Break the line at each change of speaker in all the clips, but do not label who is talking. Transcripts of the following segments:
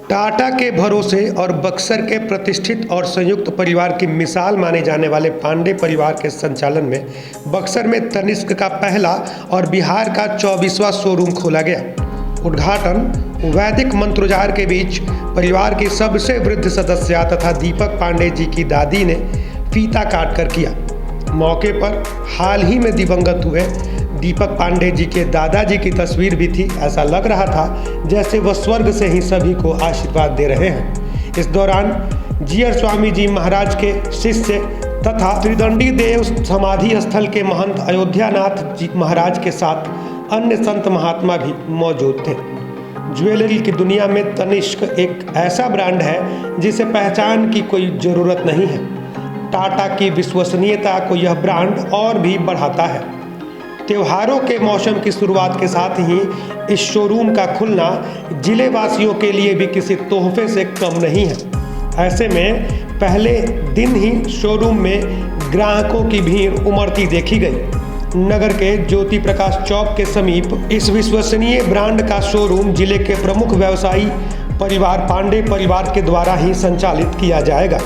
टाटा के भरोसे और बक्सर के प्रतिष्ठित और संयुक्त परिवार की मिसाल माने जाने वाले पांडे परिवार के संचालन में बक्सर में तनिष्क का पहला और बिहार का 24वां शोरूम खोला गया। उद्घाटन वैदिक मंत्रोच्चार के बीच परिवार की सबसे वृद्ध सदस्य तथा दीपक पांडे जी की दादी ने फीता काट कर किया। मौके पर हाल ही में दिवंगत हुए दीपक पांडे जी के दादाजी की तस्वीर भी थी। ऐसा लग रहा था जैसे वह स्वर्ग से ही सभी को आशीर्वाद दे रहे हैं। इस दौरान जीयर स्वामी जी महाराज के शिष्य तथा त्रिदंडी देव समाधि स्थल के महंत अयोध्यानाथ जी महाराज के साथ अन्य संत महात्मा भी मौजूद थे। ज्वेलरी की दुनिया में तनिष्क एक ऐसा ब्रांड है जिसे पहचान की कोई ज़रूरत नहीं है। टाटा की विश्वसनीयता को यह ब्रांड और भी बढ़ाता है। त्योहारों के मौसम की शुरुआत के साथ ही इस शोरूम का खुलना जिले वासियों के लिए भी किसी तोहफे से कम नहीं है। ऐसे में पहले दिन ही शोरूम में ग्राहकों की भीड़ उमड़ती देखी गई। नगर के ज्योति प्रकाश चौक के समीप इस विश्वसनीय ब्रांड का शोरूम जिले के प्रमुख व्यवसायी परिवार पांडे परिवार के द्वारा ही संचालित किया जाएगा।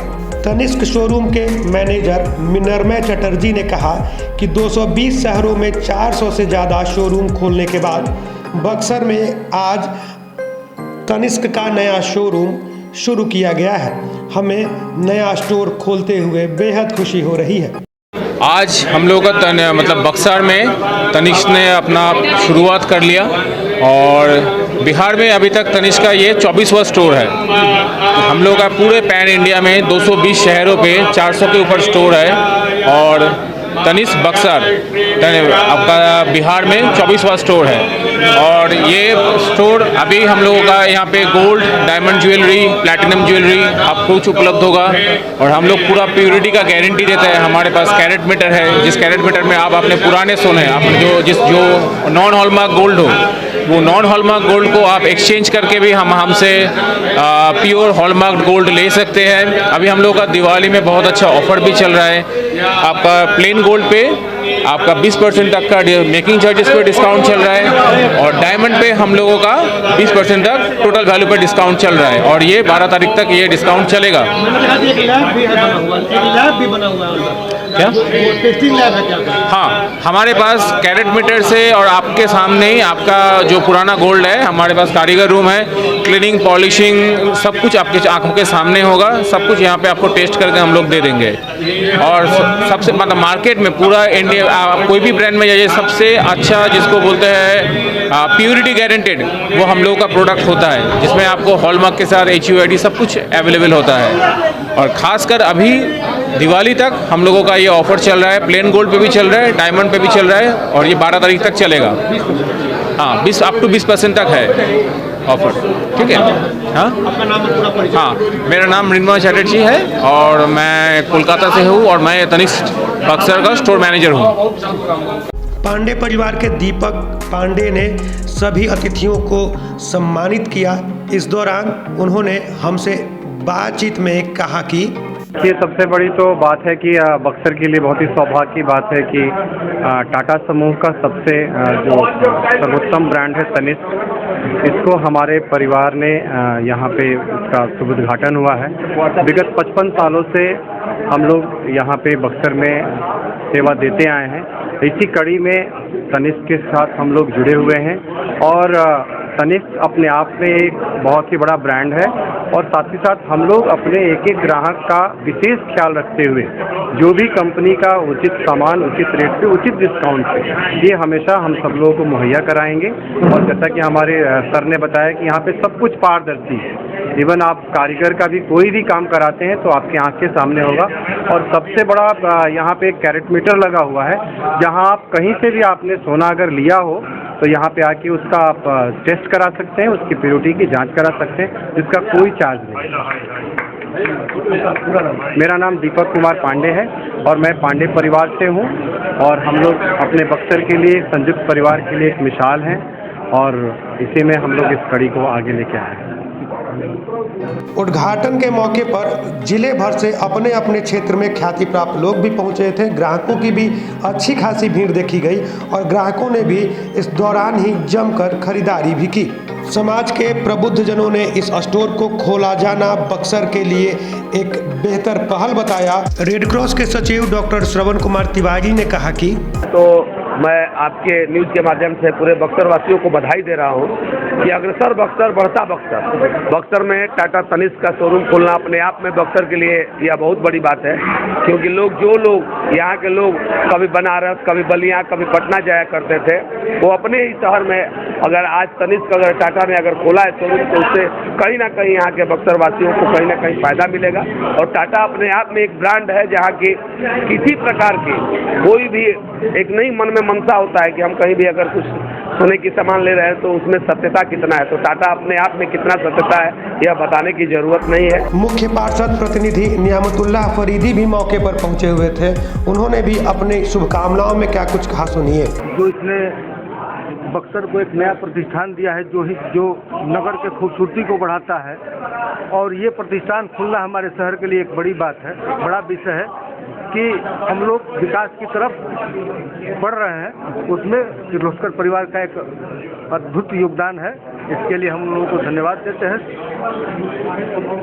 तनिष्क शोरूम के मैनेजर मिनरमय चटर्जी ने कहा कि 220 शहरों में 400 से ज़्यादा शोरूम खोलने के बाद बक्सर में आज तनिष्क का नया शोरूम शुरू किया गया है। हमें नया स्टोर खोलते हुए बेहद खुशी हो रही है।
आज हम लोग का मतलब बक्सर में तनिष्क ने अपना शुरुआत कर लिया और बिहार में अभी तक तनिष्क का ये 24वां स्टोर है। हम लोग का पूरे पैन इंडिया में 220 शहरों पे 400 के ऊपर स्टोर है और तनिष्क बक्सर आपका बिहार में 24वां स्टोर है। और ये स्टोर अभी हम लोगों का यहाँ पे gold, diamond jewellery, platinum jewellery आपको कुछ उपलब्ध होगा और हम लोग पूरा प्योरिटी का गारंटी देते हैं। हमारे पास कैरेट मीटर है, जिस कैरेट मीटर में आप अपने पुराने सोने आपने जो नॉन हॉलमार्क गोल्ड हो वो नॉन हॉलमार्क गोल्ड को आप एक्सचेंज करके भी हमसे प्योर हॉलमार्क गोल्ड ले सकते हैं। अभी हम लोग का दिवाली में बहुत अच्छा ऑफर भी चल रहा है। आपका प्लेन गोल्ड पे आपका 20% तक का मेकिंग चार्जेस पे डिस्काउंट चल रहा है और डायमंड पे हम लोगों का 20% तक टोटल वैल्यू पे डिस्काउंट चल रहा है और ये 12 तारीख तक ये डिस्काउंट चलेगा। क्या टेस्टिंग लैब है क्या? हाँ, हमारे पास कैरेट मीटर से और आपके सामने ही आपका जो पुराना गोल्ड है हमारे पास कारीगर रूम है, क्लीनिंग, पॉलिशिंग सब कुछ आपके आंखों के सामने होगा। सब कुछ यहाँ पे आपको टेस्ट करके हम लोग दे देंगे। और सबसे मतलब मार्केट में पूरा इंडिया कोई भी ब्रांड में जाइए सबसे अच्छा जिसको बोलते हैं प्योरिटी गारंटेड वो हम लोगों का प्रोडक्ट होता है, जिसमें आपको हॉलमार्क के साथ HUID सब कुछ अवेलेबल होता है। और ख़ासकर अभी दिवाली तक हम लोगों का ये ऑफर चल रहा है। प्लेन गोल्ड पे भी चल रहा है, डायमंड पे भी चल रहा है और ये 12 तारीख तक चलेगा। हाँ, 20 अप टू 20% तक है ऑफर। ठीक है। हाँ, आपका नाम पूरा परिचय? हाँ, मेरा नाम मृण्मय चटर्जी है और मैं कोलकाता से हूँ और मैं तनिष्क बक्सर का स्टोर मैनेजर हूँ।
पांडे परिवार के दीपक पांडे ने सभी अतिथियों को सम्मानित किया। इस दौरान उन्होंने हमसे बातचीत में कहा कि
ये सबसे बड़ी तो बात है कि बक्सर के लिए बहुत ही सौभाग्य की बात है कि टाटा समूह का सबसे जो सर्वोत्तम ब्रांड है तनिष्क, इसको हमारे परिवार ने यहाँ पे इसका शुभ उद्घाटन हुआ है। विगत 55 सालों से हम लोग यहाँ पे बक्सर में सेवा देते आए हैं। इसी कड़ी में तनिष्क के साथ हम लोग जुड़े हुए हैं और तनिष्क अपने आप में एक बहुत ही बड़ा ब्रांड है और साथ ही साथ हम लोग अपने एक एक ग्राहक का विशेष ख्याल रखते हुए जो भी कंपनी का उचित सामान उचित रेट पे उचित डिस्काउंट पे ये हमेशा हम सब लोगों को मुहैया कराएंगे। और जैसा कि हमारे सर ने बताया कि यहाँ पे सब कुछ पारदर्शी है। इवन आप कारीगर का भी कोई भी काम कराते हैं तो आपके आँख के सामने होगा। और सबसे बड़ा यहाँ पे एक कैरेट मीटर लगा हुआ है, जहाँ आप कहीं से भी आपने सोना अगर लिया हो तो यहाँ पे आके उसका आप टेस्ट करा सकते हैं, उसकी प्योरिटी की जांच करा सकते हैं, जिसका कोई चार्ज नहीं। मेरा नाम दीपक कुमार पांडे है और मैं पांडे परिवार से हूँ और हम लोग अपने बक्सर के लिए संयुक्त परिवार के लिए एक मिसाल हैं और इसी में हम लोग इस कड़ी को आगे लेके आए हैं।
उद्घाटन के मौके पर जिले भर से अपने अपने क्षेत्र में ख्याति प्राप्त लोग भी पहुंचे थे। ग्राहकों की भी अच्छी खासी भीड़ देखी गई और ग्राहकों ने भी इस दौरान ही जमकर खरीदारी भी की। समाज के प्रबुद्ध जनों ने इस स्टोर को खोला जाना बक्सर के लिए एक बेहतर पहल बताया। रेड क्रॉस के सचिव डॉक्टर श्रवण कुमार तिवारी ने कहा कि
तो मैं आपके न्यूज़ के माध्यम से पूरे बक्सर वासियों को बधाई दे रहा हूं कि अग्रसर बक्सर बढ़ता बक्सर में टाटा तनिष्क का शोरूम खोलना अपने आप में बक्सर के लिए यह बहुत बड़ी बात है, क्योंकि जो लोग यहाँ के लोग कभी बनारस, कभी बलिया, कभी पटना जाया करते थे, वो अपने ही शहर में अगर आज तनिष्क अगर टाटा ने अगर खोला है शोरूम तो उससे कहीं ना कहीं यहाँ के बक्सर वासियों को कहीं ना कहीं फायदा मिलेगा। और टाटा अपने आप में एक ब्रांड है जहाँ की किसी प्रकार की कोई भी एक नहीं मन में मनसा होता है कि हम कहीं भी अगर कुछ सोने की सामान ले रहे हैं तो उसमें सत्यता कितना है, तो टाटा अपने आप में कितना सत्यता है यह बताने की जरूरत नहीं है।
मुख्य पार्षद प्रतिनिधि नियामतुल्लाह फरीदी भी मौके पर पहुंचे हुए थे। उन्होंने भी अपने शुभकामनाओं में क्या कुछ कहा, सुनिए।
जो इसने बक्सर को एक नया प्रतिष्ठान दिया है जो नगर के खूबसूरती को बढ़ाता है, और ये प्रतिष्ठान खुलना हमारे शहर के लिए एक बड़ी बात है, बड़ा विषय है कि हम लोग विकास की तरफ बढ़ रहे हैं। उसमें किर्लोस्कर परिवार का एक अद्भुत योगदान है, इसके लिए हम लोगों को धन्यवाद देते हैं।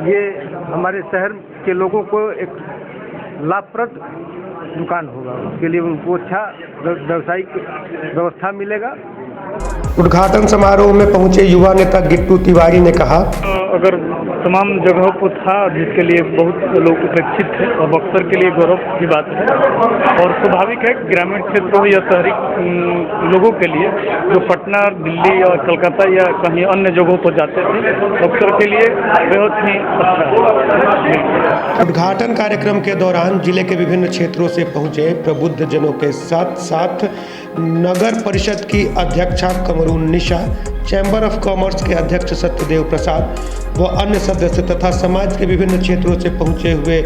ये हमारे शहर के लोगों को एक लाभप्रद दुकान होगा, उसके लिए उनको अच्छा व्यावसायिक व्यवस्था मिलेगा।
उद्घाटन समारोह में पहुंचे युवा नेता गिट्टू तिवारी ने कहा,
अगर तमाम जगहों पर था जिसके लिए बहुत लोग उपेक्षित थे और बक्सर के लिए गौरव की बात है, और स्वाभाविक है ग्रामीण क्षेत्रों या शहरी लोगों के लिए जो पटना, दिल्ली और कलकत्ता या कहीं अन्य जगहों पर जाते थे, बक्सर के लिए बहुत ही अच्छा है।
उद्घाटन कार्यक्रम के दौरान जिले के विभिन्न क्षेत्रों से पहुंचे प्रबुद्ध जनों के साथ साथ नगर परिषद की अध्यक्षा कमरून निशा, चैम्बर ऑफ कॉमर्स के अध्यक्ष सत्यदेव प्रसाद व अन्य सदस्य तथा समाज के विभिन्न क्षेत्रों से पहुंचे हुए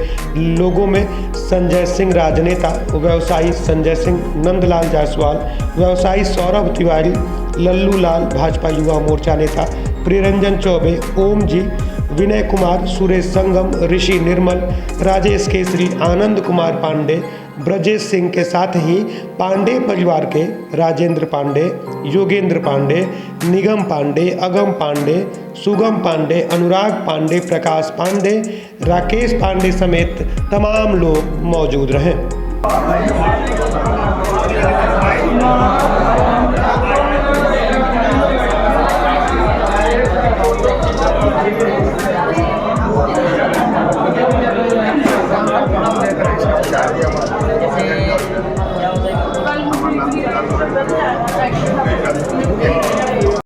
लोगों में संजय सिंह राजनेता, व्यवसायी संजय सिंह, नंदलाल जायसवाल, व्यवसायी सौरभ तिवारी, लल्लू लाल, भाजपा युवा मोर्चा नेता प्रियरंजन चौबे, ओम जी, विनय कुमार, सुरेश संगम, ऋषि निर्मल, राजेश केसरी, आनंद कुमार पांडे, ब्रजेश सिंह के साथ ही पांडे परिवार के राजेंद्र पांडे, योगेंद्र पांडे, निगम पांडे, अगम पांडे, सुगम पांडे, अनुराग पांडे, प्रकाश पांडे, राकेश पांडे समेत तमाम लोग मौजूद रहे।